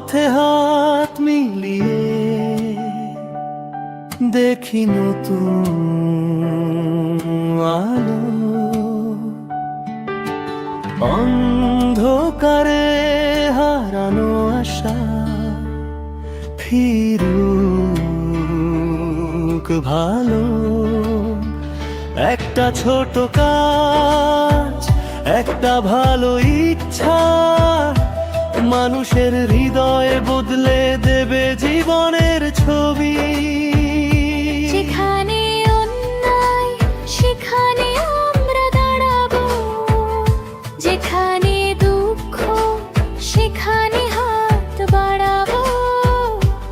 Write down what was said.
পথে হাত মিলিয়ে দেখি নতুন আলো। অন্ধকারে হারানো আশা ফিরুক ভালো। একটা ছোট কাজ, একটা ভালো ইচ্ছা মানুষের হৃদয়ে বদলে